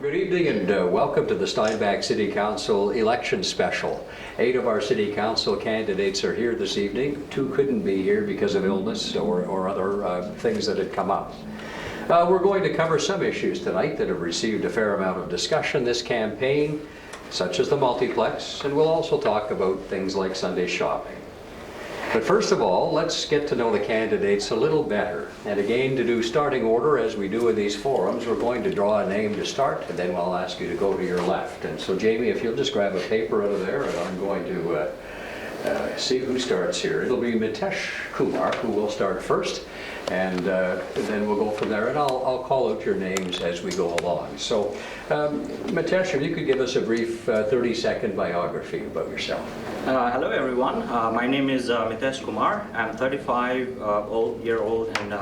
Good evening and welcome to the Steinbach City Council election special. 8 of our City Council candidates are here this evening. 2 couldn't be here because of illness or other things that had come up. We're going to cover some issues tonight that have received a fair amount of discussion this campaign, such as the multiplex, and we'll also talk about things like Sunday shopping. But first of all, let's get to know the candidates a little better. And again, to do starting order as we do in these forums, we're going to draw a name to start, and then we'll ask you to go to your left. And so Jamie, if you'll just grab a paper out of there, and I'm going to see who starts here. It'll be Mitesh Kumar who will start first, and then we'll go from there, and I'll call out your names as we go along. So Mitesh, if you could give us a brief 30-second biography about yourself. Hello everyone, my name is Mitesh Kumar. I'm 35-year-old and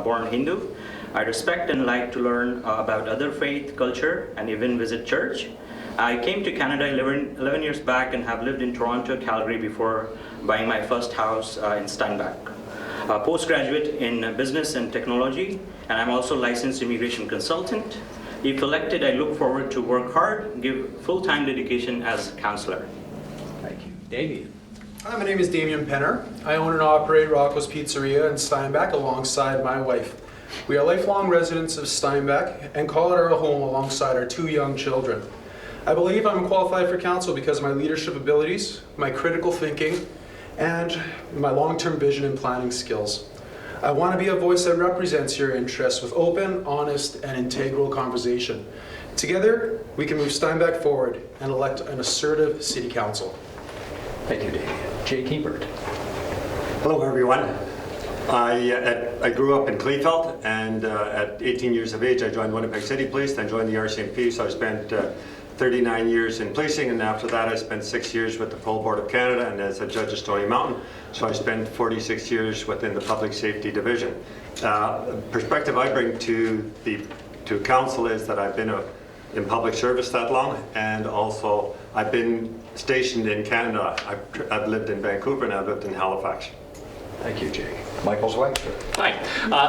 born Hindu. I respect and like to learn about other faith, culture, and even visit church. I came to Canada 11 years back and have lived in Toronto, Calgary before buying my first house in Steinbach. Postgraduate in business and technology, and I'm also licensed immigration consultant. If elected, I look forward to work hard, give full-time dedication as counselor. Thank you. Damian. Hi, my name is Damian Penner. I own and operate Rocco's Pizzeria in Steinbach alongside my wife. We are lifelong residents of Steinbach and call it our home alongside our 2 young children. I believe I'm qualified for council because of my leadership abilities, my critical thinking, and my long-term vision and planning skills. I want to be a voice that represents your interests with open, honest, and integral conversation. Together, we can move Steinbach forward and elect an assertive city council. Thank you, Damian. Jac Hiebert. Hello, everyone. I grew up in Kleefeld, and at 18 years of age, I joined Winnipeg City Police, then joined the RCMP, so I spent 39 years in policing, and after that I spent 6 years with the Parole Board of Canada and as a judge at Stony Mountain, so I spent 46 years within the Public Safety Division. Perspective I bring to council is that I've been in public service that long, and also I've been stationed in Canada. I've lived in Vancouver and I've lived in Halifax. Thank you, Jake. Michael Zwaagstra. Hi,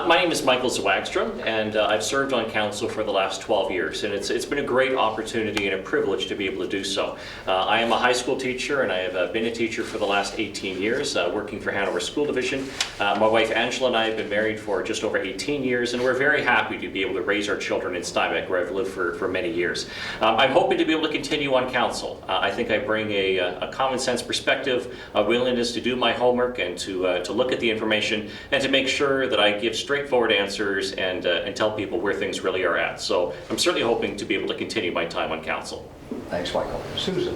my name is Michael Zwaagstra, and I've served on council for the last 12 years, and it's been a great opportunity and a privilege to be able to do so. I am a high school teacher, and I have been a teacher for the last 18 years, working for Hanover School Division. My wife Angela and I have been married for just over 18 years, and we're very happy to be able to raise our children in Steinbach, where I've lived for many years. I'm hoping to be able to continue on council. I think I bring a common sense perspective, a willingness to do my homework and to look at the information and to make sure that I give straightforward answers and tell people where things really are at. So I'm certainly hoping to be able to continue my time on council. Thanks, Michael. Susan.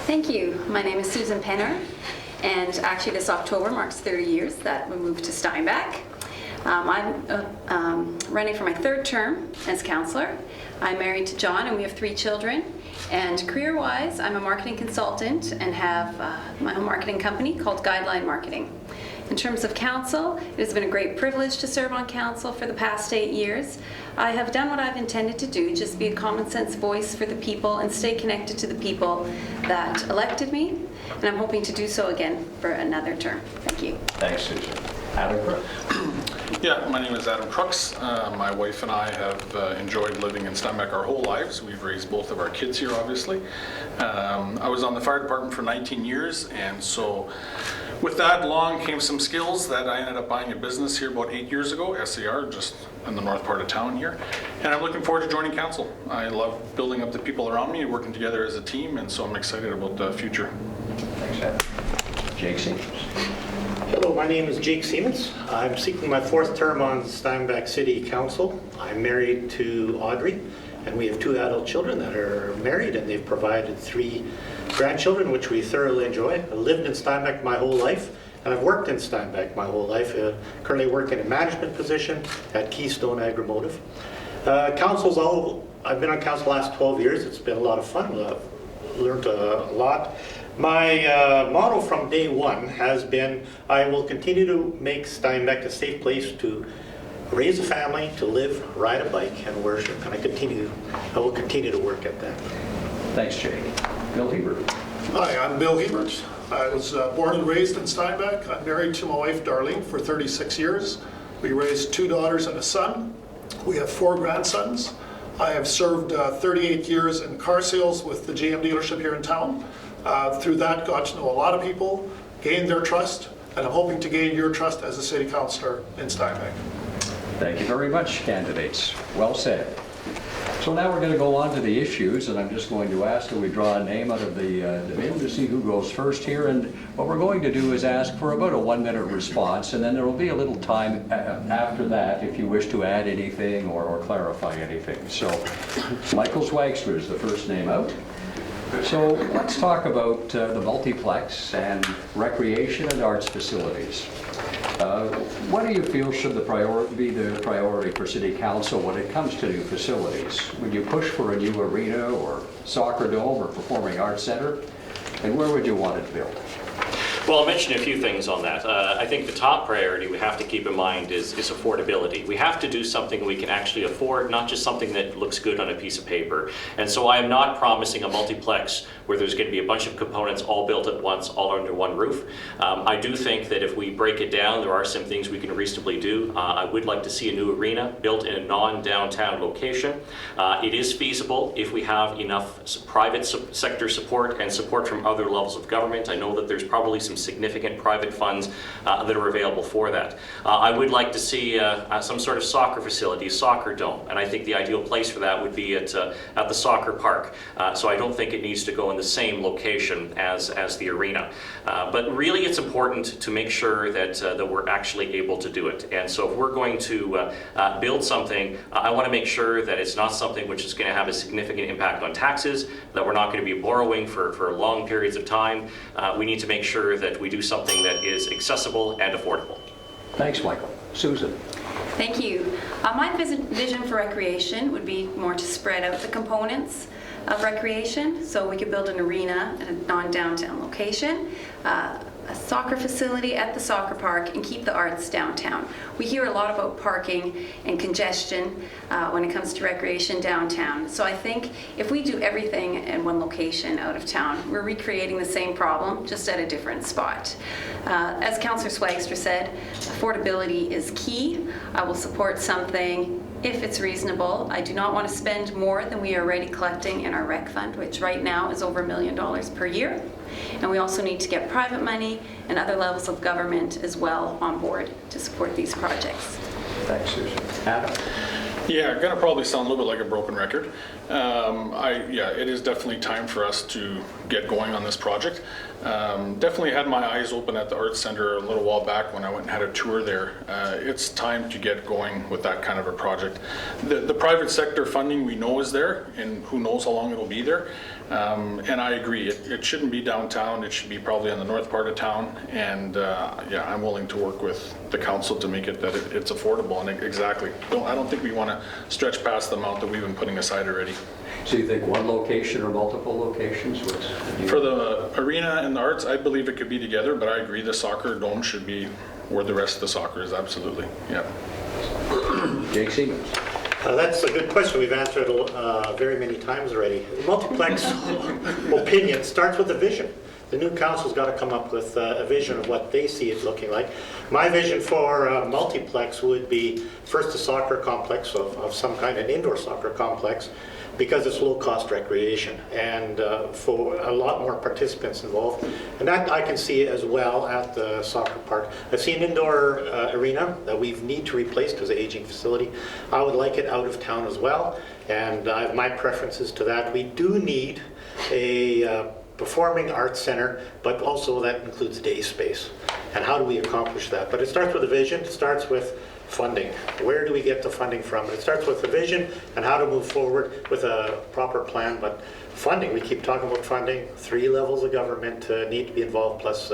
Thank you. My name is Susan Penner, and actually this October marks 30 years that we moved to Steinbach. I'm running for my 3rd term as councillor. I'm married to John and we have 3 children. And career-wise, I'm a marketing consultant and have my own marketing company called Guideline Marketing. In terms of council, it has been a great privilege to serve on council for the past 8 years. I have done what I've intended to do, just be a common sense voice for the people and stay connected to the people that elected me. And I'm hoping to do so again for another term. Thank you. Thanks, Susan. Adam Crookes. Yeah, my name is Adam Crookes. My wife and I have enjoyed living in Steinbach our whole lives. We've raised both of our kids here, obviously. I was on the fire department for 19 years, and so with that along came some skills that I ended up buying a business here about 8 years ago, SCR, just in the north part of town here. And I'm looking forward to joining council. I love building up the people around me, working together as a team, and so I'm excited about the future. Thanks, Adam. Jac Siemens. Hello, my name is Jac Siemens. I'm seeking my 4th term on Steinbach City Council. I'm married to Audrey, and we have 2 adult children that are married, and they've provided 3 grandchildren, which we thoroughly enjoy. I lived in Steinbach my whole life, and I've worked in Steinbach my whole life. Currently work in a management position at Keystone Agromotive. I've been on council the last 12 years. It's been a lot of fun. Learned a lot. My motto from day one has been, I will continue to make Steinbach a safe place to raise a family, to live, ride a bike, and worship. And I will continue to work at that. Thanks, Jake. Bill Hiebert. Hi, I'm Bill Hiebert. I was born and raised in Steinbach. I'm married to my wife, Darlene, for 36 years. We raised 2 daughters and a son. We have 4 grandsons. I have served 38 years in car sales with the GM dealership here in town. Through that, got to know a lot of people, gained their trust, and I'm hoping to gain your trust as a city councillor in Steinbach. Thank you very much, candidates. Well said. So now we're going to go on to the issues, and I'm just going to ask that we draw a name out of the bin to see who goes first here. And what we're going to do is ask for about a 1-minute response, and then there will be a little time after that if you wish to add anything or clarify anything. So Michael Zwaagstra is the first name out. So let's talk about the multiplex and recreation and arts facilities. What do you feel should be the priority for City Council when it comes to new facilities? Would you push for a new arena or soccer dome or performing arts center? And where would you want it built? Well, I'll mention a few things on that. I think the top priority we have to keep in mind is affordability. We have to do something we can actually afford, not just something that looks good on a piece of paper. And so I am not promising a multiplex where there's going to be a bunch of components all built at once, all under one roof. I do think that if we break it down, there are some things we can reasonably do. I would like to see a new arena built in a non-downtown location. It is feasible if we have enough private sector support and support from other levels of government. I know that there's probably some significant private funds that are available for that. I would like to see some sort of soccer facility, a soccer dome, and I think the ideal place for that would be at the soccer park. So I don't think it needs to go in the same location as the arena. But really it's important to make sure that we're actually able to do it. And so if we're going to build something, I want to make sure that it's not something which is going to have a significant impact on taxes, that we're not going to be borrowing for long periods of time. We need to make sure that we do something that is accessible and affordable. Thanks, Michael. Susan. Thank you. My vision for recreation would be more to spread out the components of recreation. So we could build an arena at a non-downtown location, a soccer facility at the soccer park, and keep the arts downtown. We hear a lot about parking and congestion when it comes to recreation downtown. So I think if we do everything in one location out of town, we're recreating the same problem, just at a different spot. As Councillor Zwaagstra said, affordability is key. I will support something if it's reasonable. I do not want to spend more than we are already collecting in our rec fund, which right now is over $1 million per year. And we also need to get private money and other levels of government as well on board to support these projects. Thanks, Susan. Adam. Yeah, going to probably sound a little bit like a broken record. It is definitely time for us to get going on this project. Definitely had my eyes open at the Arts Center a little while back when I went and had a tour there. It's time to get going with that kind of a project. The private sector funding we know is there, and who knows how long it'll be there. And I agree, it shouldn't be downtown, it should be probably on the north part of town. And I'm willing to work with the council to make it that it's affordable. And exactly, I don't think we want to stretch past the amount that we've been putting aside already. So you think one location or multiple locations? For the arena and the arts, I believe it could be together, but I agree the soccer dome should be where the rest of the soccer is, absolutely, yeah. Jac Siemens. That's a good question. We've answered very many times already. The multiplex opinion starts with a vision. The new council's got to come up with a vision of what they see it looking like. My vision for a multiplex would be first a soccer complex of some kind, an indoor soccer complex, because it's low-cost recreation and for a lot more participants involved. And that I can see as well at the soccer park. I've seen an indoor arena that we need to replace because of aging facility. I would like it out of town as well, and I have my preferences to that. We do need a performing arts center, but also that includes day space. And how do we accomplish that? But it starts with a vision, it starts with funding. Where do we get the funding from? It starts with a vision and how to move forward with a proper plan. But funding, we keep talking about funding. 3 levels of government need to be involved, plus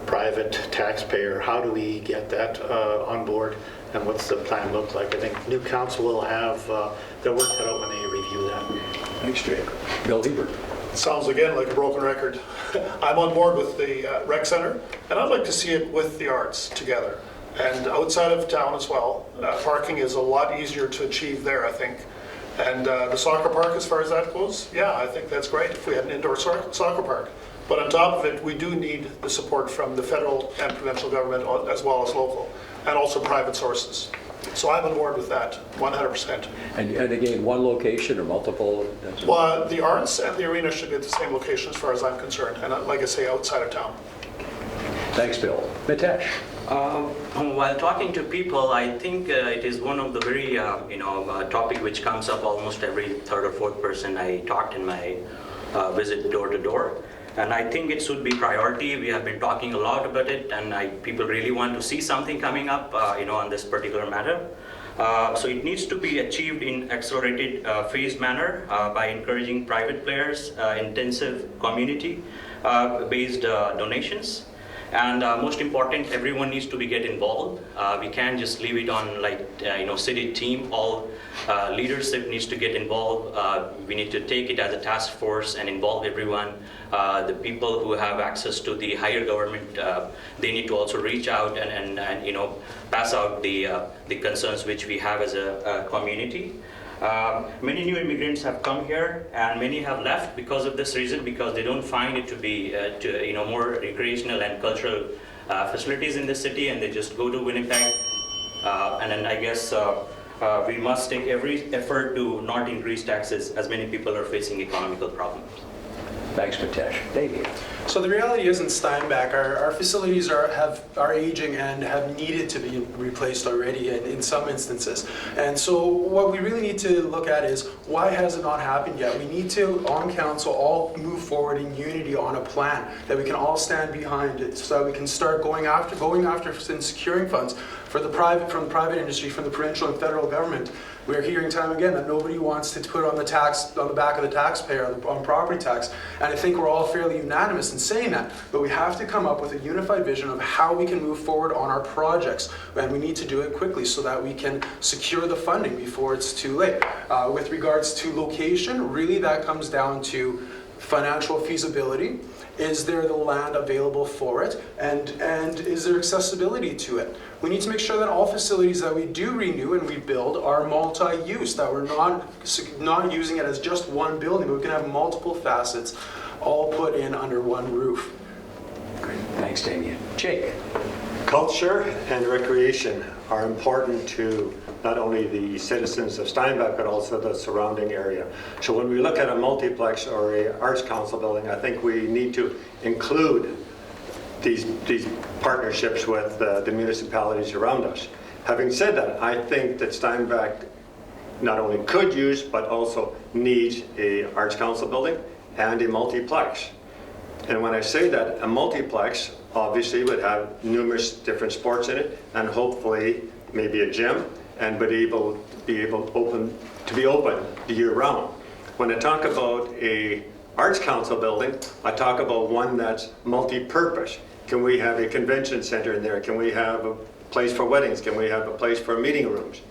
private taxpayer. How do we get that on board? And what's the plan look like? I think new council will have their work cut out when they review that. Thanks, Jake. Bill Hiebert. Sounds again like a broken record. I'm on board with the rec center, and I'd like to see it with the arts together. And outside of town as well, parking is a lot easier to achieve there, I think. And the soccer park, as far as that goes, yeah, I think that's great if we had an indoor soccer park. But on top of it, we do need the support from the federal and provincial government as well as local, and also private sources. So I'm on board with that, 100%. And again, one location or multiple? Well, the arts and the arena should be at the same location as far as I'm concerned, and like I say, outside of town. Thanks, Bill. Mitesh? While talking to people, I think it is one of the very, topic which comes up almost every third or fourth person I talked in my visit door to door. And I think it should be priority. We have been talking a lot about it, and people really want to see something coming up, on this particular matter. So it needs to be achieved in accelerated, phased manner by encouraging private players, intensive community-based donations. And most important, everyone needs to get involved. We can't just leave it on city team. All leadership needs to get involved. We need to take it as a task force and involve everyone. The people who have access to the higher government, they need to also reach out and pass out the concerns which we have as a community. Many new immigrants have come here, and many have left because of this reason, because they don't find it to be more recreational and cultural facilities in the city, and they just go to Winnipeg. And then I guess we must take every effort to not increase taxes, as many people are facing economical problems. Thanks, Mitesh. Damian? So the reality is in Steinbach, our facilities are aging and have needed to be replaced already in some instances. And so what we really need to look at is, why has it not happened yet? We need to, on council, all move forward in unity on a plan that we can all stand behind it, so that we can start going after and securing funds from the private industry, from the provincial and federal government. We're hearing time again that nobody wants to put on the back of the taxpayer on property tax, and I think we're all fairly unanimous in saying that. But we have to come up with a unified vision of how we can move forward on our projects, and we need to do it quickly so that we can secure the funding before it's too late. With regards to location, really that comes down to financial feasibility. Is there the land available for it, and is there accessibility to it? We need to make sure that all facilities that we do renew and we build are multi-use, that we're not using it as just one building, but we can have multiple facets all put in under one roof. Great. Thanks, Damian. Jake? Culture and recreation are important to not only the citizens of Steinbach, but also the surrounding area. So when we look at a multiplex or a arts council building, I think we need to include these partnerships with the municipalities around us. Having said that, I think that Steinbach not only could use, but also needs a arts council building and a multiplex. And when I say that, a multiplex obviously would have numerous different sports in it, and hopefully maybe a gym, and be able to be open year-round. When I talk about a arts council building, I talk about one that's multi-purpose. Can we have a convention center in there? Can we have a place for weddings? Can we have a place for meeting rooms?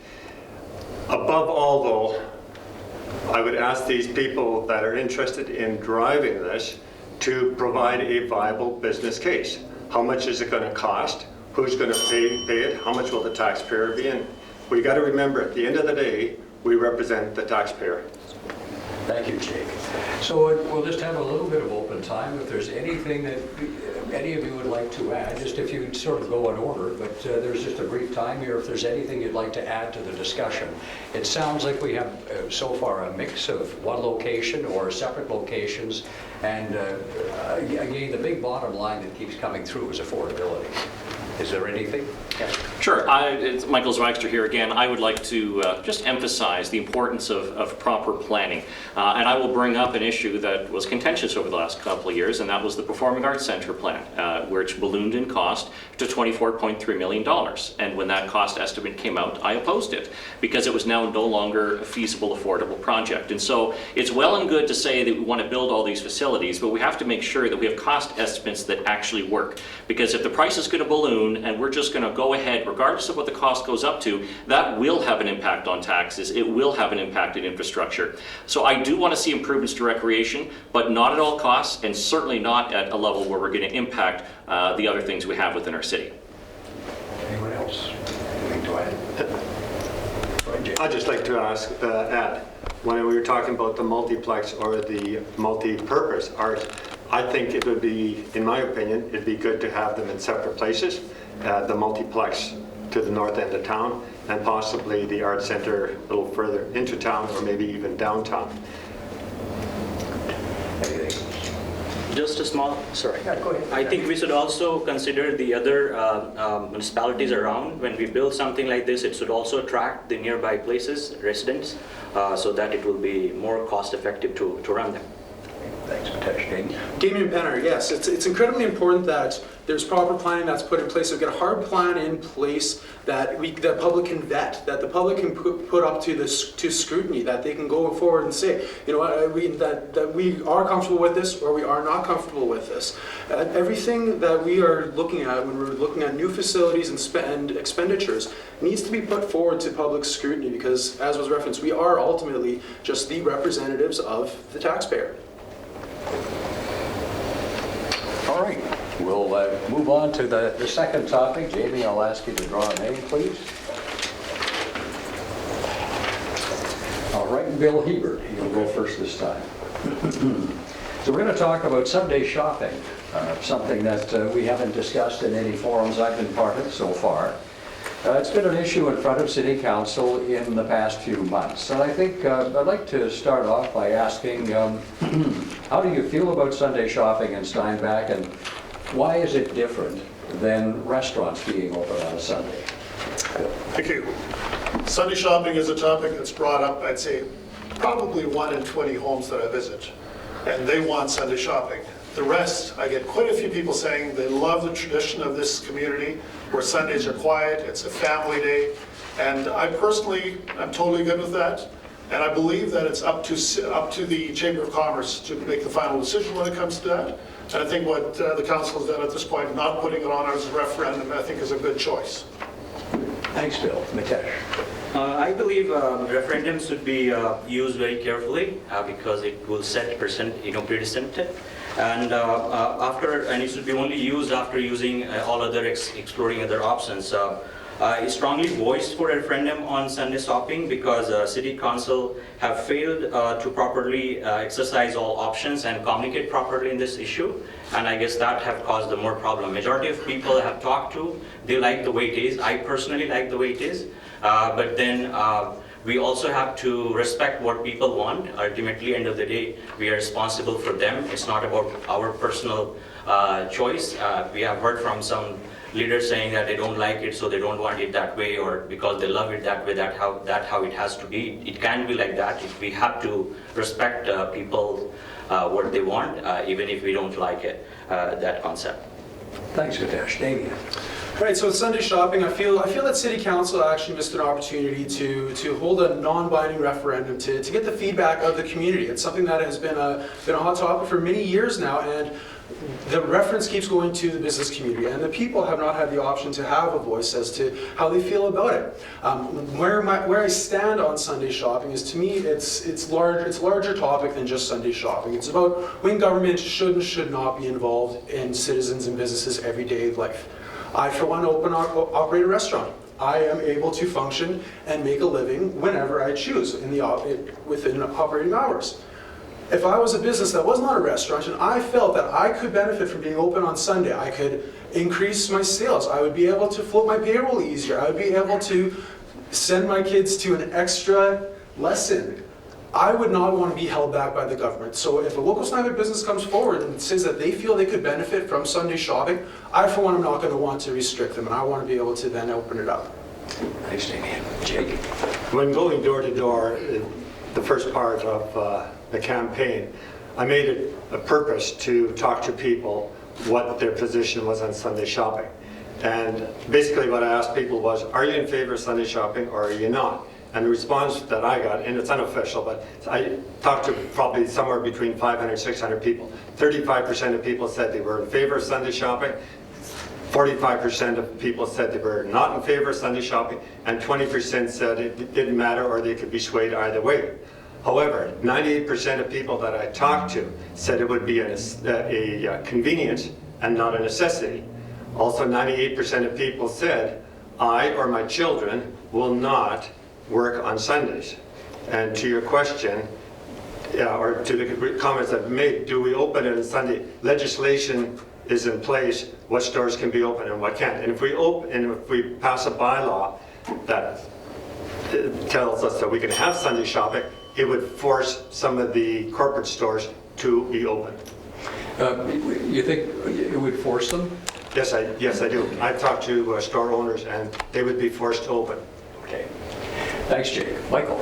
Above all, though, I would ask these people that are interested in driving this to provide a viable business case. How much is it going to cost? Who's going to pay it? How much will the taxpayer be in? We got to remember, at the end of the day, we represent the taxpayer. Thank you, Jake. So we'll just have a little bit of open time. If there's anything that any of you would like to add, just if you sort of go in order, but there's just a brief time here. If there's anything you'd like to add to the discussion. It sounds like we have so far a mix of one location or separate locations, and again, the big bottom line that keeps coming through is affordability. Is there anything? Yes. Sure. It's Michael Zwaagstra here again. I would like to just emphasize the importance of proper planning. And I will bring up an issue that was contentious over the last couple of years, and that was the Performing Arts Center plan, which ballooned in cost to $24.3 million. And when that cost estimate came out, I opposed it because it was now no longer a feasible, affordable project. And so it's well and good to say that we want to build all these facilities, but we have to make sure that we have cost estimates that actually work. Because if the price is going to balloon and we're just going to go ahead, regardless of what the cost goes up to, that will have an impact on taxes. It will have an impact in infrastructure. So I do want to see improvements to recreation, but not at all costs, and certainly not at a level where we're going to impact the other things we have within our city. Anyone else? Anything to add? I'd just like to add, when we were talking about the multiplex or the multi-purpose art, I think it would be, in my opinion, it'd be good to have them in separate places. The multiplex to the north end of town, and possibly the Art Center a little further into town, or maybe even downtown. Anything? Just a small, sorry. Yeah, go ahead. I think we should also consider the other municipalities around. When we build something like this, it should also attract the nearby places, residents, so that it will be more cost effective to run them. Thanks, Mitesh. Damian? Damian Penner, yes, it's incredibly important that there's proper planning that's put in place. So we get a hard plan in place that the public can vet, that the public can put up to scrutiny, that they can go forward and say, you know, that we are comfortable with this or we are not comfortable with this. Everything that we are looking at when we're looking at new facilities and expenditures needs to be put forward to public scrutiny, because, as was referenced, we are ultimately just the representatives of the taxpayer. All right, we'll move on to the second topic. Jamie, I'll ask you to draw a name, please. All right, Bill Hiebert, you'll go first this time. So we're going to talk about Sunday shopping, something that we haven't discussed in any forums I've been part of so far. It's been an issue in front of City Council in the past few months, and I think I'd like to start off by asking, how do you feel about Sunday shopping in Steinbach, and why is it different than restaurants being open on a Sunday? Thank you. Sunday shopping is a topic that's brought up, I'd say, probably 1 in 20 homes that I visit, and they want Sunday shopping. The rest, I get quite a few people saying they love the tradition of this community where Sundays are quiet, it's a family day, and I personally, I'm totally good with that, and I believe that it's up to the Chamber of Commerce to make the final decision when it comes to that, and I think what the council has done at this point, not putting it on as a referendum, I think is a good choice. Thanks, Bill. Mitesh? I believe referendums should be used very carefully because it will set precedent, and it should be only used after using all other exploring other options. I strongly voiced for a referendum on Sunday shopping because City Council have failed to properly exercise all options and communicate properly in this issue, and I guess that have caused the more problem. Majority of people I have talked to, they like the way it is. I personally like the way it is, but then we also have to respect what people want. Ultimately, end of the day, we are responsible for them. It's not about our personal choice. We have heard from some leaders saying that they don't like it, so they don't want it that way, or because they love it that way, that's how it has to be. It can be like that. We have to respect people what they want, even if we don't like it, that concept. Thanks, Mitesh. Damian? Right, so with Sunday shopping, I feel that City Council actually missed an opportunity to hold a non-binding referendum to get the feedback of the community. It's something that has been a hot topic for many years now, and the reference keeps going to the business community, and the people have not had the option to have a voice as to how they feel about it. Where I stand on Sunday shopping is, to me, it's larger topic than just Sunday shopping. It's about when government should and should not be involved in citizens and businesses' everyday life. I, for one, operate a restaurant. I am able to function and make a living whenever I choose within operating hours. If I was a business that was not a restaurant and I felt that I could benefit from being open on Sunday, I could increase my sales, I would be able to float my payroll easier, I would be able to send my kids to an extra lesson, I would not want to be held back by the government. So if a local Steinbach business comes forward and says that they feel they could benefit from Sunday shopping, I, for one, am not going to want to restrict them, and I want to be able to then open it up. Thanks, Damian. Jake? When going door to door, the first part of the campaign, I made it a purpose to talk to people what their position was on Sunday shopping. And basically what I asked people was, are you in favor of Sunday shopping or are you not? And the response that I got, and it's unofficial, but I talked to probably somewhere between 500 and 600 people. 35% of people said they were in favor of Sunday shopping, 45% of people said they were not in favor of Sunday shopping, and 20% said it didn't matter or they could be swayed either way. However, 98% of people that I talked to said it would be a convenience and not a necessity. Also, 98% of people said, I or my children will not work on Sundays. And to your question, or to the comments I've made, do we open it on Sunday? Legislation is in place, what stores can be open and what can't. And if we pass a bylaw that tells us that we can have Sunday shopping, it would force some of the corporate stores to be open. You think it would force them? Yes, I do. I've talked to store owners and they would be forced to open. Okay. Thanks, Jake. Michael?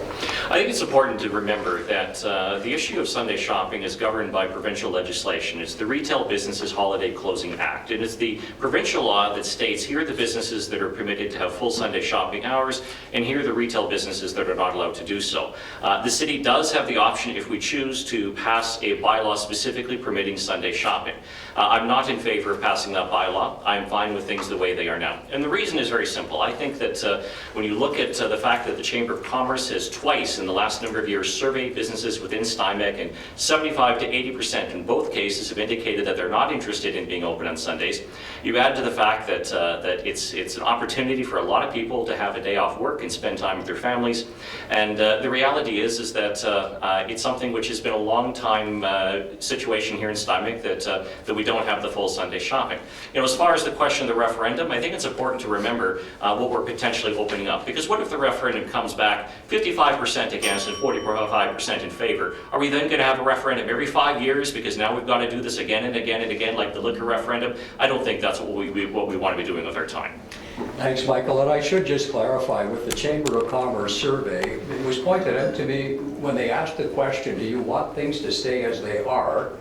I think it's important to remember that the issue of Sunday shopping is governed by provincial legislation. It's the Retail Businesses Holiday Closing Act. It is the provincial law that states here are the businesses that are permitted to have full Sunday shopping hours, and here are the retail businesses that are not allowed to do so. The city does have the option, if we choose, to pass a bylaw specifically permitting Sunday shopping. I'm not in favor of passing that bylaw. I'm fine with things the way they are now. And the reason is very simple. I think that when you look at the fact that the Chamber of Commerce has twice in the last number of years surveyed businesses within Steinbach, and 75 to 80% in both cases have indicated that they're not interested in being open on Sundays. You add to the fact that that it's an opportunity for a lot of people to have a day off work and spend time with their families. And the reality is that it's something which has been a long time situation here in Steinbach that we don't have the full Sunday shopping. You know, as far as the question of the referendum, I think it's important to remember what we're potentially opening up. Because what if the referendum comes back 55% against and 45% in favor? Are we then going to have a referendum every 5 years because now we've got to do this again and again and again like the liquor referendum? I don't think that's what we want to be doing with our time. Thanks, Michael. And I should just clarify, with the Chamber of Commerce survey, it was pointed out to me when they asked the question, do you want things to stay as they are?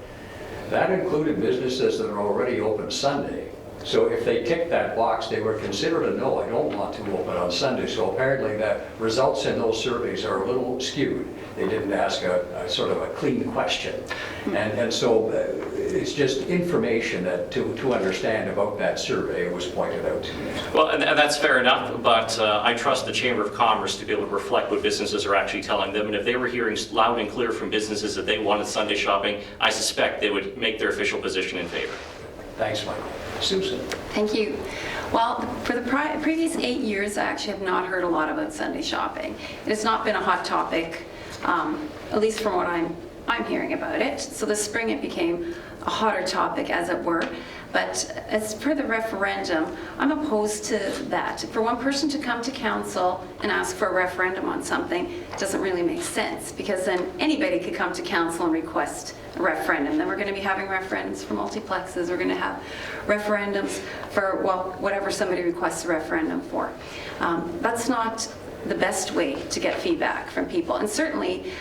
That included businesses that are already open Sunday. So if they ticked that box, they were considered a no, I don't want to open on Sunday. So apparently the results in those surveys are a little skewed. They didn't ask a sort of a clean question. And so it's just information that to understand about that survey was pointed out to me. Well, and that's fair enough, but I trust the Chamber of Commerce to be able to reflect what businesses are actually telling them. And if they were hearing loud and clear from businesses that they wanted Sunday shopping, I suspect they would make their official position in favor. Thanks, Michael. Susan? Thank you. Well, for the previous 8 years, I actually have not heard a lot about Sunday shopping. It has not been a hot topic, at least from what I'm hearing about it. So this spring it became a hotter topic, as it were. But as per the referendum, I'm opposed to that. For one person to come to council and ask for a referendum on something doesn't really make sense, because then anybody could come to council and request a referendum. Then we're going to be having referendums for multiplexes. We're going to have referendums for, well, whatever somebody requests a referendum for. That's not the best way to get feedback from people. And certainly,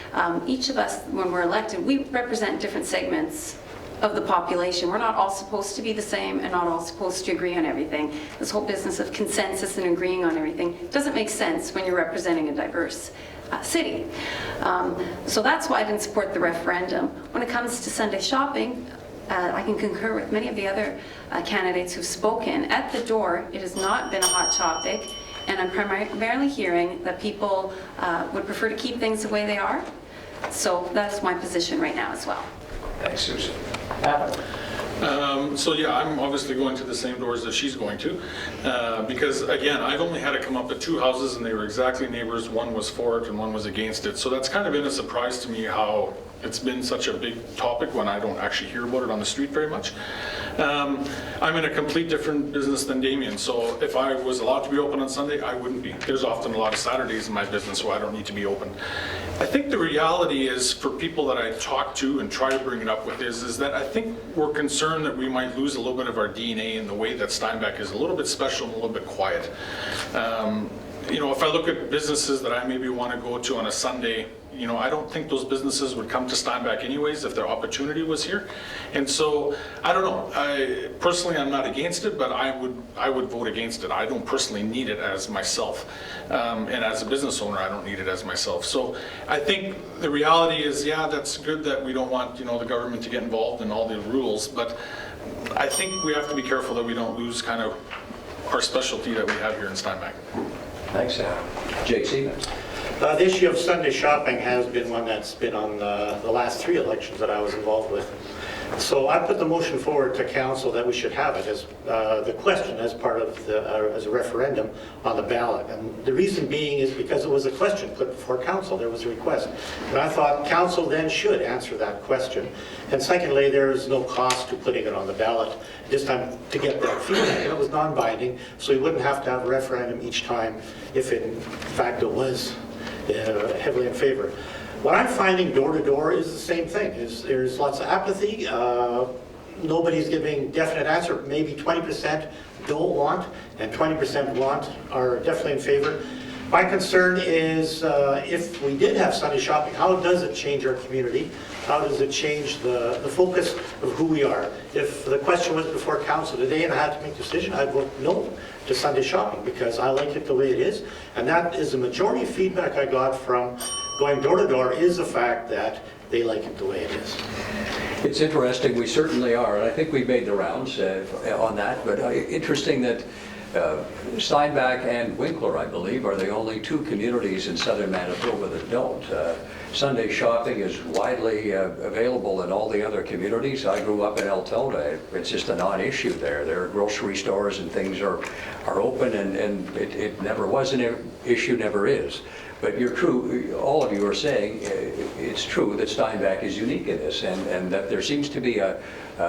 each of us, when we're elected, we represent different segments of the population. We're not all supposed to be the same and not all supposed to agree on everything. This whole business of consensus and agreeing on everything doesn't make sense when you're representing a diverse city. So that's why I didn't support the referendum. When it comes to Sunday shopping, I can concur with many of the other candidates who've spoken. At the door, it has not been a hot topic, and I'm primarily hearing that people would prefer to keep things the way they are. So that's my position right now as well. Thanks, Susan. Adam? So yeah, I'm obviously going to the same doors that she's going to, because again, I've only had to come up with 2 houses and they were exactly neighbors. One was for it and one was against it. So that's kind of been a surprise to me how it's been such a big topic when I don't actually hear about it on the street very much. I'm in a complete different business than Damian, so if I was allowed to be open on Sunday, I wouldn't be. There's often a lot of Saturdays in my business where I don't need to be open. I think the reality is, for people that I talk to and try to bring it up with, is that I think we're concerned that we might lose a little bit of our DNA in the way that Steinbach is a little bit special and a little bit quiet. You know, if I look at businesses that I maybe want to go to on a Sunday, you know, I don't think those businesses would come to Steinbach anyways if their opportunity was here. And so, I don't know. Personally, I'm not against it, but I would vote against it. I don't personally need it as myself. And as a business owner, I don't need it as myself. So I think the reality is, yeah, that's good that we don't want, you know, the government to get involved in all the rules, but I think we have to be careful that we don't lose kind of our specialty that we have here in Steinbach. Thanks, Adam. Jac Siemens? The issue of Sunday shopping has been one that's been on the last 3 elections that I was involved with. So I put the motion forward to council that we should have it as the question as part of as a referendum on the ballot. And the reason being is because it was a question put before council. There was a request. And I thought council then should answer that question. And secondly, there is no cost to putting it on the ballot this time to get that feedback. And it was non-binding, so we wouldn't have to have a referendum each time if in fact it was heavily in favor. What I'm finding door to door is the same thing. There's lots of apathy. Nobody's giving definite answer. Maybe 20% don't want and 20% want are definitely in favor. My concern is if we did have Sunday shopping, how does it change our community? How does it change the focus of who we are? If the question was before council today and I had to make a decision, I'd vote no to Sunday shopping because I like it the way it is. And that is the majority of feedback I got from going door to door is the fact that they like it the way it is. It's interesting, we certainly are, and I think we've made the rounds on that, but interesting that Steinbach and Winkler, I believe, are the only two communities in southern Manitoba that don't. Sunday shopping is widely available in all the other communities. I grew up in Altona. It's just a non-issue there. There are grocery stores and things are open, and it never was an issue, never is. But you're true, all of you are saying it's true that Steinbach is unique in this, and that there seems to be a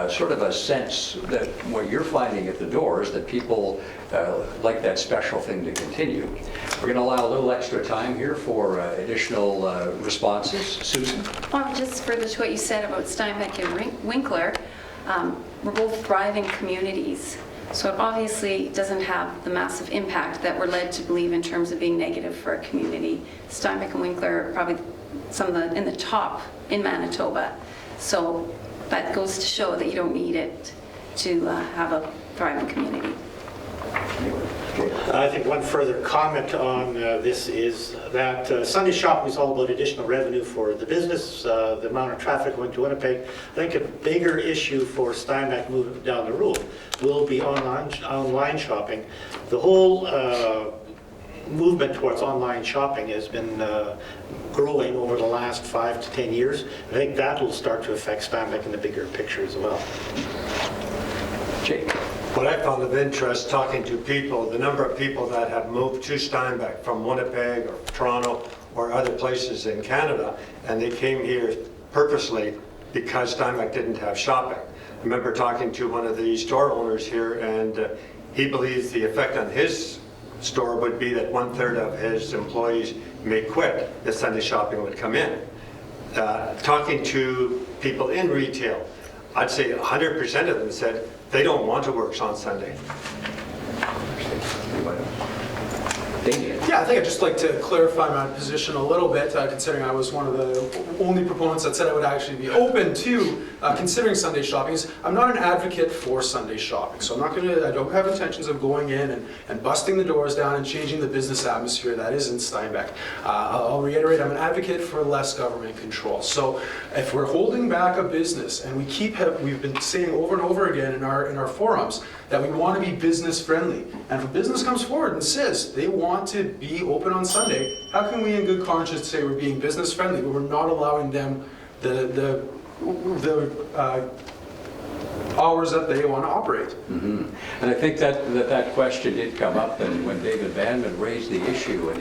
sort of a sense that what you're finding at the door is that people like that special thing to continue. We're going to allow a little extra time here for additional responses. Susan? Well, just further to what you said about Steinbach and Winkler, we're both thriving communities. So it obviously doesn't have the massive impact that we're led to believe in terms of being negative for a community. Steinbach and Winkler are probably some of in the top in Manitoba. So that goes to show that you don't need it to have a thriving community. I think one further comment on this is that Sunday shopping is all about additional revenue for the business, the amount of traffic going to Winnipeg. I think a bigger issue for Steinbach moving down the road will be online shopping. The whole movement towards online shopping has been growing over the last 5 to 10 years. I think that will start to affect Steinbach in the bigger picture as well. Jake? What I found of interest talking to people, the number of people that have moved to Steinbach from Winnipeg or Toronto or other places in Canada, and they came here purposely because Steinbach didn't have shopping. I remember talking to one of the store owners here, and he believes the effect on his store would be that 1/3 of his employees may quit if Sunday shopping would come in. Talking to people in retail, I'd say 100% of them said they don't want to work on Sunday. Damian? Yeah, I think I'd just like to clarify my position a little bit, considering I was one of the only proponents that said I would actually be open to considering Sunday shopping. I'm not an advocate for Sunday shopping, so I don't have intentions of going in and busting the doors down and changing the business atmosphere that is in Steinbach. I'll reiterate, I'm an advocate for less government control. So if we're holding back a business, and we've been saying over and over again in our forums that we want to be business friendly, and if a business comes forward and says they want to be open on Sunday, how can we in good conscience say we're being business friendly when we're not allowing them the hours that they want to operate? Mm-hmm. And I think that question did come up, and when David Vanman raised the issue, and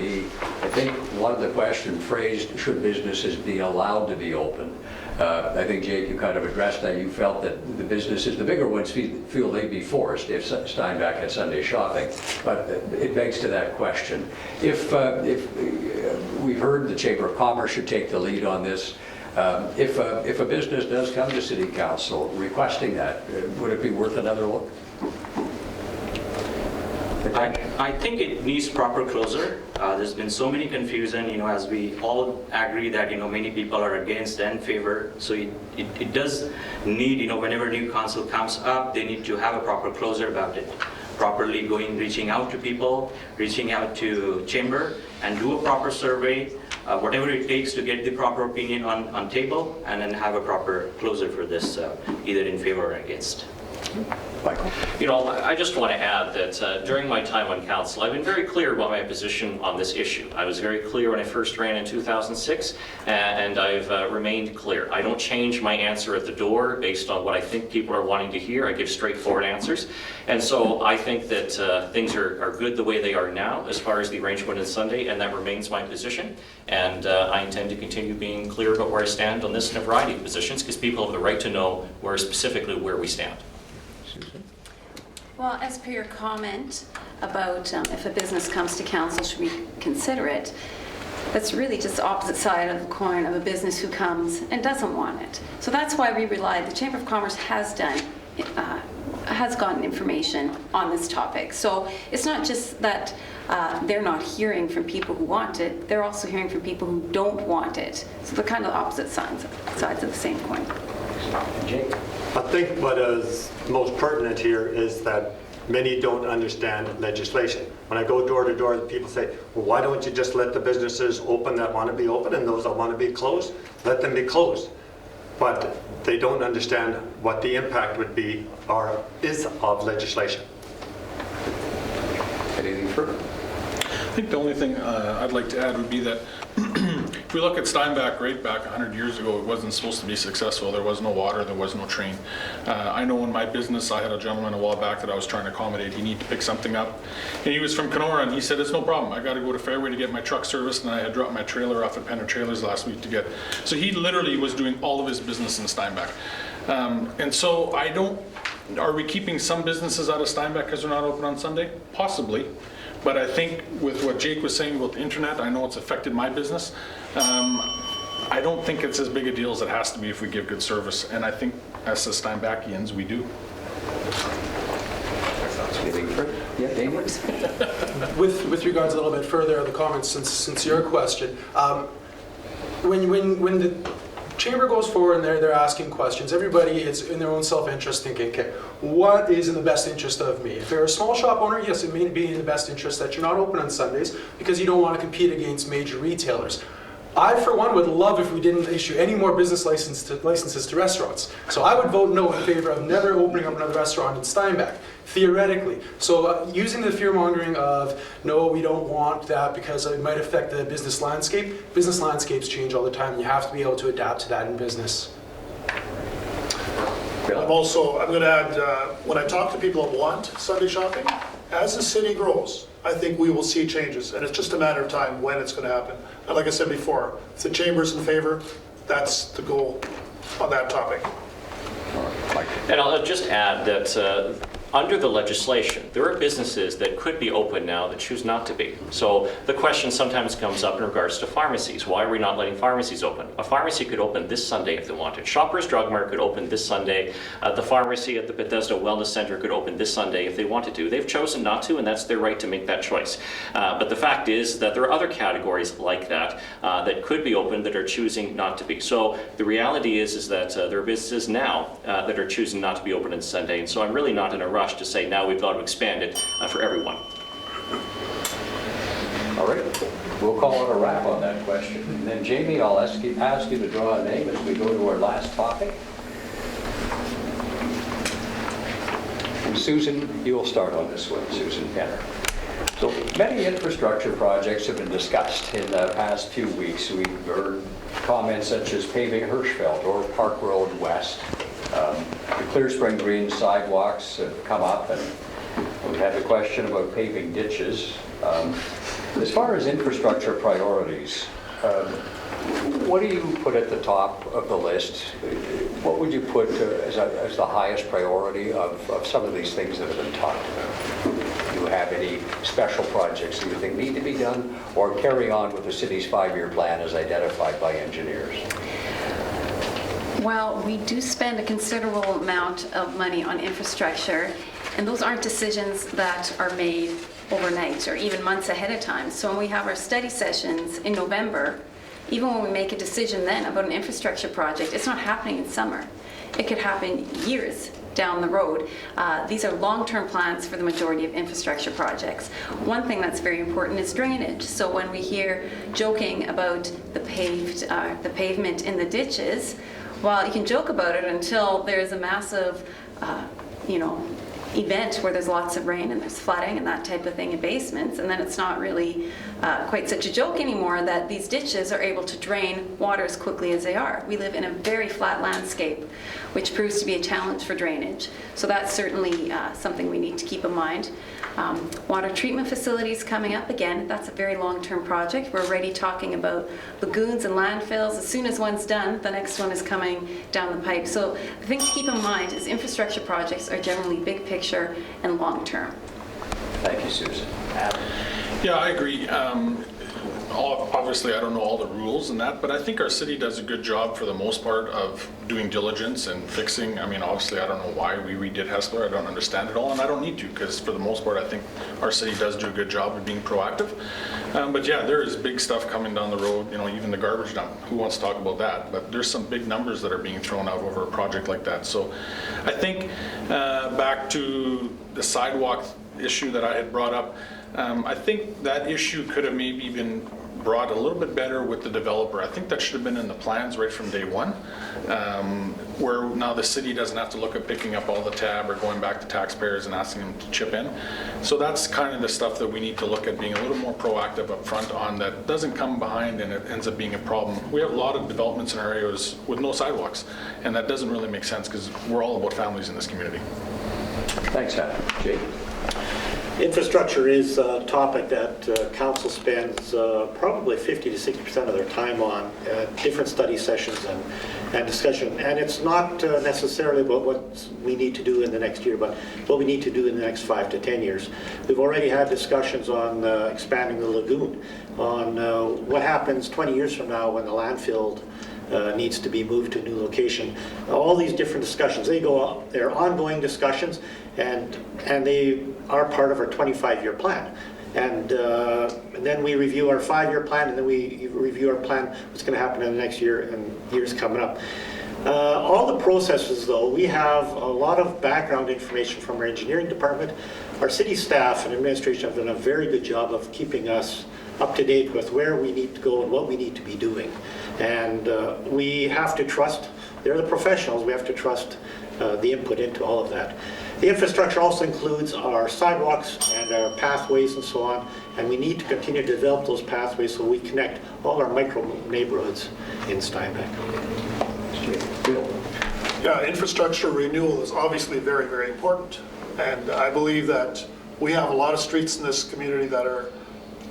I think one of the questions phrased, should businesses be allowed to be open? I think, Jake, you kind of addressed that. You felt that the businesses, the bigger ones, feel they'd be forced if Steinbach had Sunday shopping. But it begs to that question. If we've heard the Chamber of Commerce should take the lead on this, if a business does come to City Council requesting that, would it be worth another look? I think it needs proper closure. There's been so many confusion, as we all agree that, many people are against and favor. So it does need, whenever new council comes up, they need to have a proper closure about it. Properly reaching out to people, reaching out to chamber, and do a proper survey, whatever it takes to get the proper opinion on table, and then have a proper closure for this, either in favor or against. Michael? You know, I just want to add that during my time on council, I've been very clear about my position on this issue. I was very clear when I first ran in 2006, and I've remained clear. I don't change my answer at the door based on what I think people are wanting to hear. I give straightforward answers. And so I think that things are good the way they are now as far as the arrangement on Sunday, and that remains my position. And I intend to continue being clear about where I stand on this in a variety of positions, because people have the right to know specifically where we stand. Well, as per your comment about if a business comes to council, should we consider it? That's really just the opposite side of the coin of a business who comes and doesn't want it. So that's why we relied. The Chamber of Commerce has gotten information on this topic. So it's not just that they're not hearing from people who want it, they're also hearing from people who don't want it. So they're kind of opposite sides of the same coin. Jake? I think what is most pertinent here is that many don't understand legislation. When I go door to door, people say, well, why don't you just let the businesses open that want to be open, and those that want to be closed, let them be closed. But they don't understand what the impact would be or is of legislation. Anything further? I think the only thing I'd like to add would be that if we look at Steinbach right back 100 years ago, it wasn't supposed to be successful. There was no water, there was no train. I know in my business, I had a gentleman a while back that I was trying to accommodate. He needed to pick something up. And he was from Kenora, and he said, it's no problem. I got to go to Fairway to get my truck serviced, and I had dropped my trailer off at Penner Trailers last week to get. So he literally was doing all of his business in Steinbach. And so are we keeping some businesses out of Steinbach because they're not open on Sunday? Possibly. But I think with what Jake was saying about the internet, I know it's affected my business. I don't think it's as big a deal as it has to be if we give good service. And I think as the Steinbachians, we do. Anything further? Yeah, Damien? With regards a little bit further on the comments since your question, when the Chamber goes forward and they're asking questions, everybody is in their own self-interest thinking, okay, what is in the best interest of me? If you're a small shop owner, yes, it may be in the best interest that you're not open on Sundays because you don't want to compete against major retailers. I, for one, would love if we didn't issue any more business licenses to restaurants. So I would vote no in favor of never opening up another restaurant in Steinbach, theoretically. So using the fear-mongering of, no, we don't want that because it might affect the business landscape. Business landscapes change all the time, and you have to be able to adapt to that in business. I'm going to add, when I talk to people that want Sunday shopping, as the city grows, I think we will see changes, and it's just a matter of time when it's going to happen. And like I said before, if the Chamber's in favor, that's the goal on that topic. And I'll just add that under the legislation, there are businesses that could be open now that choose not to be. So the question sometimes comes up in regards to pharmacies. Why are we not letting pharmacies open? A pharmacy could open this Sunday if they wanted. Shoppers Drug Mart could open this Sunday. The pharmacy at the Bethesda Wellness Center could open this Sunday if they wanted to. They've chosen not to, and that's their right to make that choice. But the fact is that there are other categories like that that could be open that are choosing not to be. So the reality is that there are businesses now that are choosing not to be open on Sunday. And so I'm really not in a rush to say now we've got to expand it for everyone. All right, we'll call it a wrap on that question. And then Jamie, I'll ask you to draw a name as we go to our last topic. And Susan, you'll start on this one, Susan Penner. So many infrastructure projects have been discussed in the past few weeks. We've heard comments such as paving Hirschfeld or Park Road West. The Clear Spring Green sidewalks have come up, and we've had the question about paving ditches. As far as infrastructure priorities, what do you put at the top of the list? What would you put as the highest priority of some of these things that have been talked about? Do you have any special projects that you think need to be done, or carry on with the city's 5-year plan as identified by engineers? Well, we do spend a considerable amount of money on infrastructure, and those aren't decisions that are made overnight or even months ahead of time. So when we have our study sessions in November, even when we make a decision then about an infrastructure project, it's not happening in summer. It could happen years down the road. These are long-term plans for the majority of infrastructure projects. One thing that's very important is drainage. So when we hear joking about the pavement in the ditches, well, you can joke about it until there's a massive, event where there's lots of rain and there's flooding and that type of thing in basements, and then it's not really quite such a joke anymore that these ditches are able to drain water as quickly as they are. We live in a very flat landscape, which proves to be a challenge for drainage. So that's certainly something we need to keep in mind. Water treatment facilities coming up again, that's a very long-term project. We're already talking about lagoons and landfills. As soon as one's done, the next one is coming down the pipe. So the thing to keep in mind is infrastructure projects are generally big picture and long-term. Thank you, Susan. Adam? Yeah, I agree. Obviously, I don't know all the rules and that, but I think our city does a good job for the most part of doing diligence and fixing. I mean, obviously, I don't know why we redid Hessler. I don't understand it all, and I don't need to, because for the most part, I think our city does do a good job of being proactive. But yeah, there is big stuff coming down the road, you know, even the garbage dump. Who wants to talk about that? But there's some big numbers that are being thrown out over a project like that. So I think back to the sidewalk issue that I had brought up, I think that issue could have maybe been brought a little bit better with the developer. I think that should have been in the plans right from day one, where now the city doesn't have to look at picking up all the tab or going back to taxpayers and asking them to chip in. So that's kind of the stuff that we need to look at, being a little more proactive up front on, that doesn't come behind and it ends up being a problem. We have a lot of developments in our areas with no sidewalks, and that doesn't really make sense because we're all about families in this community. Thanks, Adam. Jake? Infrastructure is a topic that council spends probably 50 to 60% of their time on, different study sessions and discussion. And it's not necessarily about what we need to do in the next year, but what we need to do in the next 5 to 10 years. We've already had discussions on expanding the lagoon, on what happens 20 years from now when the landfill needs to be moved to a new location. All these different discussions, they're ongoing discussions, and they are part of our 25-year plan. And then we review our 5-year plan, and then we review our plan, what's going to happen in the next year and years coming up. All the processes, though, we have a lot of background information from our engineering department. Our city staff and administration have done a very good job of keeping us up to date with where we need to go and what we need to be doing. And we have to trust, they're the professionals, we have to trust the input into all of that. The infrastructure also includes our sidewalks and our pathways and so on, and we need to continue to develop those pathways so we connect all our micro neighborhoods in Steinbach. Bill? Yeah, infrastructure renewal is obviously very, very important. And I believe that we have a lot of streets in this community that are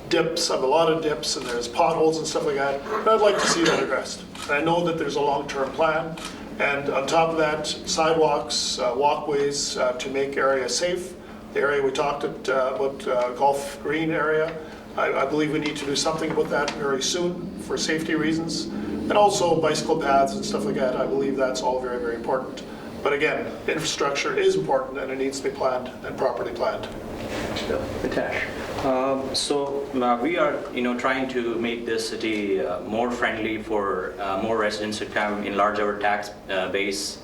dips, have a lot of dips, and there's potholes and stuff like that. And I'd like to see that addressed. And I know that there's a long-term plan. And on top of that, sidewalks, walkways to make areas safe. The area we talked about Golf Green area, I believe we need to do something about that very soon for safety reasons. And also bicycle paths and stuff like that. I believe that's all very, very important. But again, infrastructure is important and it needs to be planned and properly planned. Bill? Mitesh? So we are, trying to make this city more friendly for more residents to come, enlarge our tax base,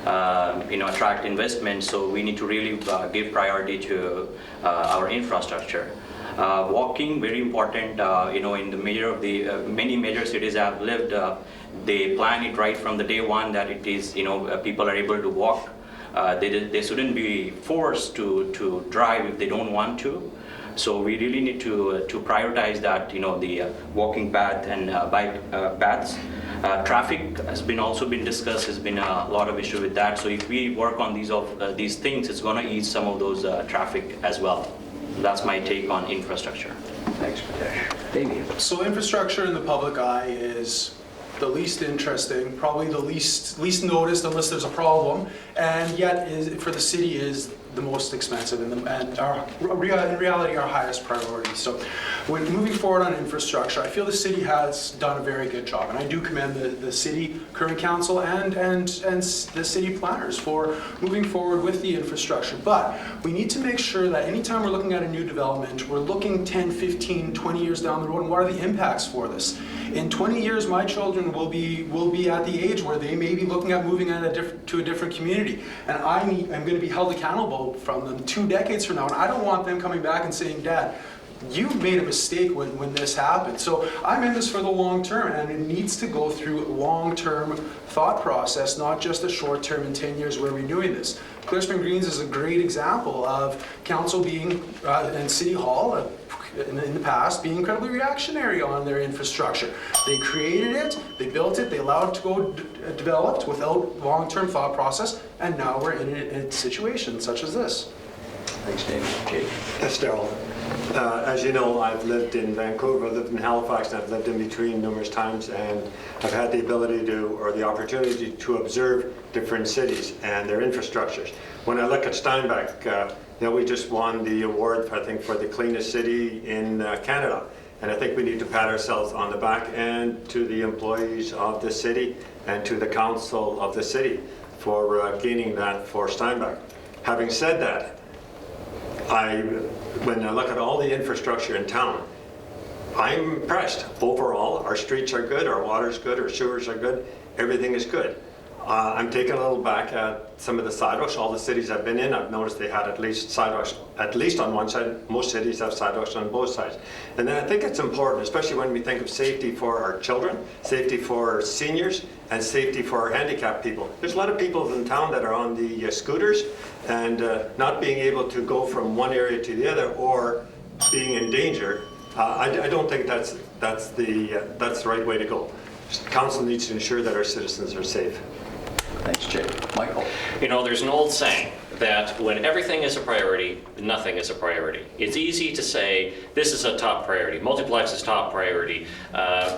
attract investment. So we need to really give priority to our infrastructure. Walking, very important. In the many major cities I've lived, they plan it right from the day one that it is, people are able to walk. They shouldn't be forced to drive if they don't want to. So we really need to prioritize that, the walking path and bike paths. Traffic has also been discussed. There's been a lot of issue with that. So if we work on these things, it's going to ease some of those traffic as well. That's my take on infrastructure. Thanks, Mitesh. Damian? So infrastructure in the public eye is the least interesting, probably the least noticed unless there's a problem, and yet for the city is the most expensive and in reality our highest priority. So when moving forward on infrastructure, I feel the city has done a very good job, and I do commend the city current council and the city planners for moving forward with the infrastructure. But we need to make sure that anytime we're looking at a new development, we're looking 10, 15, 20 years down the road, and what are the impacts for this? In 20 years, my children will be at the age where they may be looking at moving to a different community, and I'm going to be held accountable from them 2 decades from now, and I don't want them coming back and saying, "Dad, you made a mistake when this happened. So I'm in this for the long term, and it needs to go through long-term thought process, not just a short term in 10 years we're renewing this. Clear Spring Greens is a great example of council being, and City Hall, in the past, being incredibly reactionary on their infrastructure. They created it, they built it, they allowed it to go developed without long-term thought process, and now we're in a situation such as this. Thanks, Dave. Jake? Yes, Daryl. As you know, I've lived in Vancouver, I've lived in Halifax, and I've lived in between numerous times, and I've had the ability to, or the opportunity to observe different cities and their infrastructures. When I look at Steinbach, we just won the award, I think, for the cleanest city in Canada. And I think we need to pat ourselves on the back, and to the employees of the city and to the council of the city for gaining that for Steinbach. Having said that, when I look at all the infrastructure in town, I'm impressed. Overall, our streets are good, our water's good, our sewers are good, everything is good. I'm taken a little back at some of the sidewalks. All the cities I've been in, I've noticed they had at least sidewalks, at least on one side. Most cities have sidewalks on both sides. And then I think it's important, especially when we think of safety for our children, safety for our seniors, and safety for our handicapped people. There's a lot of people in town that are on the scooters and not being able to go from one area to the other, or being in danger. I don't think that's the right way to go. Council needs to ensure that our citizens are safe. Thanks, Jake. Michael? You know, there's an old saying that when everything is a priority, nothing is a priority. It's easy to say, this is a top priority, multiplex is top priority,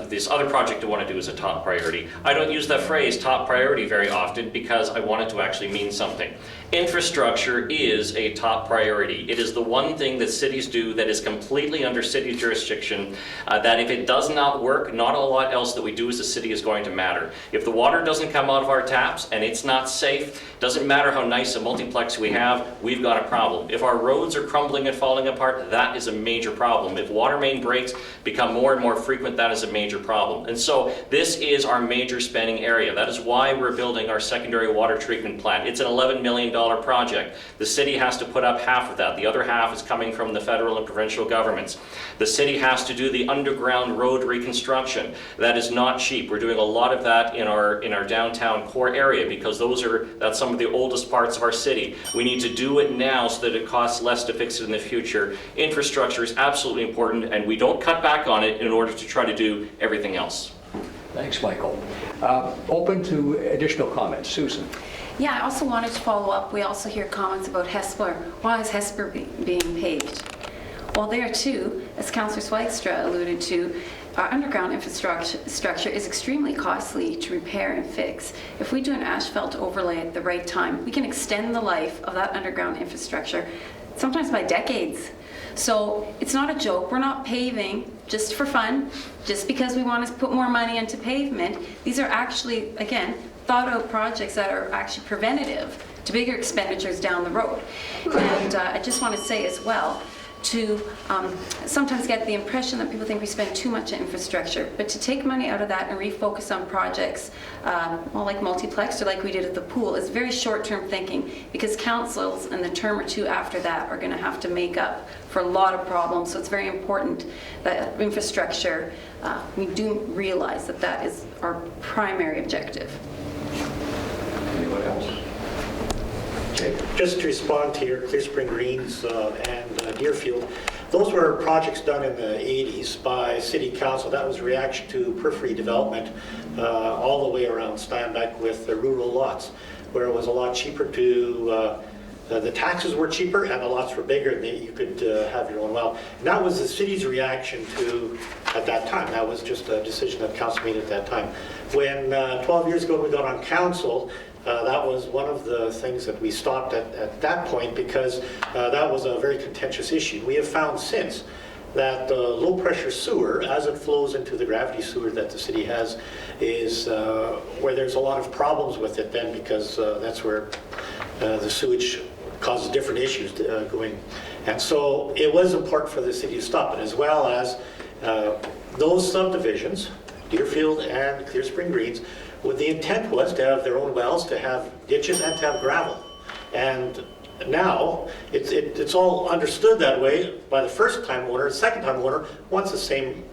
this other project I want to do is a top priority. I don't use that phrase, top priority, very often because I want it to actually mean something. Infrastructure is a top priority. It is the one thing that cities do that is completely under city jurisdiction, that if it does not work, not a lot else that we do as a city is going to matter. If the water doesn't come out of our taps and it's not safe, doesn't matter how nice a multiplex we have, we've got a problem. If our roads are crumbling and falling apart, that is a major problem. If water main breaks become more and more frequent, that is a major problem. And so this is our major spending area. That is why we're building our secondary water treatment plant. It's an $11 million project. The city has to put up half of that. The other half is coming from the federal and provincial governments. The city has to do the underground road reconstruction. That is not cheap. We're doing a lot of that in our downtown core area because that's some of the oldest parts of our city. We need to do it now so that it costs less to fix it in the future. Infrastructure is absolutely important, and we don't cut back on it in order to try to do everything else. Thanks, Michael. Open to additional comments. Susan? Yeah, I also wanted to follow up. We also hear comments about Hesper. Why is Hesper being paved? Well, there too, as Councillor Zwaagstra alluded to, our underground infrastructure is extremely costly to repair and fix. If we do an asphalt overlay at the right time, we can extend the life of that underground infrastructure, sometimes by decades. So it's not a joke. We're not paving just for fun, just because we want to put more money into pavement. These are actually, again, thought out projects that are actually preventative to bigger expenditures down the road. And I just want to say as well, to sometimes get the impression that people think we spend too much on infrastructure, but to take money out of that and refocus on projects like multiplex or like we did at the pool is very short-term thinking, because councils in the term or two after that are going to have to make up for a lot of problems. So it's very important that infrastructure, we do realize that that is our primary objective. Anyone else? Jake? Just to respond to your Clear Spring Greens and Deerfield, those were projects done in the 80s by City Council. That was a reaction to periphery development all the way around Steinbach with the rural lots, where it was a lot cheaper to, the taxes were cheaper and the lots were bigger and you could have your own well. And that was the city's reaction to, at that time, that was just a decision that council made at that time. When 12 years ago we got on council, that was one of the things that we stopped at that point, because that was a very contentious issue. We have found since that the low pressure sewer, as it flows into the gravity sewer that the city has, is where there's a lot of problems with it then, because that's where the sewage causes different issues going. And so it was important for the city to stop it, as well as those subdivisions, Deerfield and Clear Spring Greens, the intent was to have their own wells, to have ditches, and to have gravel. And Now, it's all understood that way by the first-time owner. The second-time owner wants the same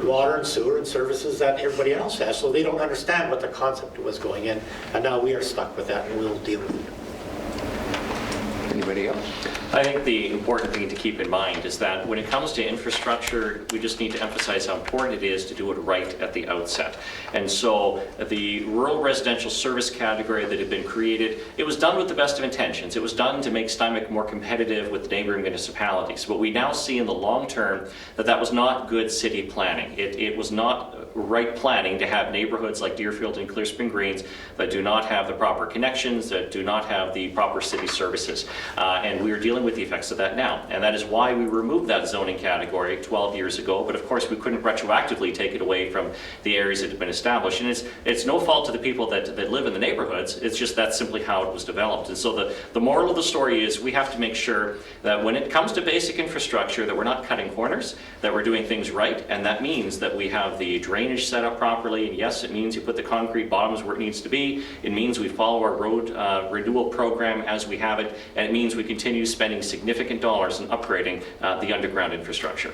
water and sewer and services that everybody else has, so they don't understand what the concept was going in, and now we are stuck with that, and we'll deal with it. Anybody else? I think the important thing to keep in mind is that when it comes to infrastructure, we just need to emphasize how important it is to do it right at the outset. And so the rural residential service category that had been created, it was done with the best of intentions. It was done to make Steinbach more competitive with neighboring municipalities. But we now see in the long term that that was not good city planning. It was not right planning to have neighborhoods like Deerfield and Clear Spring Greens that do not have the proper connections, that do not have the proper city services. And we are dealing with the effects of that now. And that is why we removed that zoning category 12 years ago. But of course, we couldn't retroactively take it away from the areas that had been established. And it's no fault to the people that live in the neighborhoods. It's just that's simply how it was developed. And so the moral of the story is we have to make sure that when it comes to basic infrastructure, that we're not cutting corners, that we're doing things right. And that means that we have the drainage set up properly. And yes, it means you put the concrete bottoms where it needs to be. It means we follow our road renewal program as we have it. And it means we continue spending significant dollars in upgrading the underground infrastructure.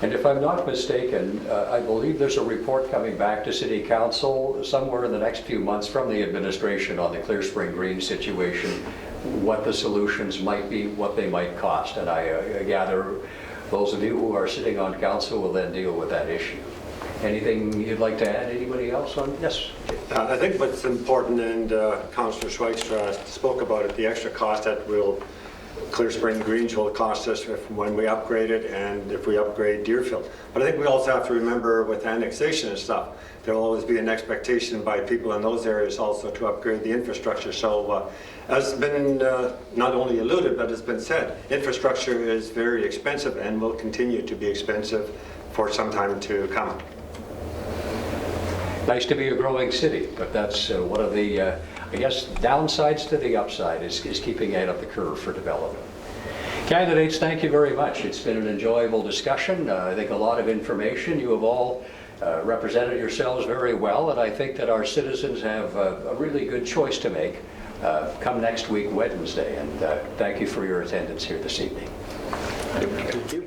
And if I'm not mistaken, I believe there's a report coming back to City Council somewhere in the next few months from the administration on the Clear Spring Green situation, what the solutions might be, what they might cost. And I gather those of you who are sitting on council will then deal with that issue. Anything you'd like to add? Anybody else on? Yes. I think what's important, and Councillor Zwaagstra spoke about it, the extra cost that Clear Spring Greens will cost us when we upgrade it and if we upgrade Deerfield. But I think we also have to remember with annexation and stuff, there will always be an expectation by people in those areas also to upgrade the infrastructure. So as been not only alluded, but has been said, infrastructure is very expensive and will continue to be expensive for some time to come. Nice to be a growing city, but that's one of the, I guess, downsides to the upside is keeping ahead of the curve for development. Candidates, thank you very much. It's been an enjoyable discussion. I think a lot of information. You have all represented yourselves very well, and I think that our citizens have a really good choice to make come next week, Wednesday. And thank you for your attendance here this evening. Thank you.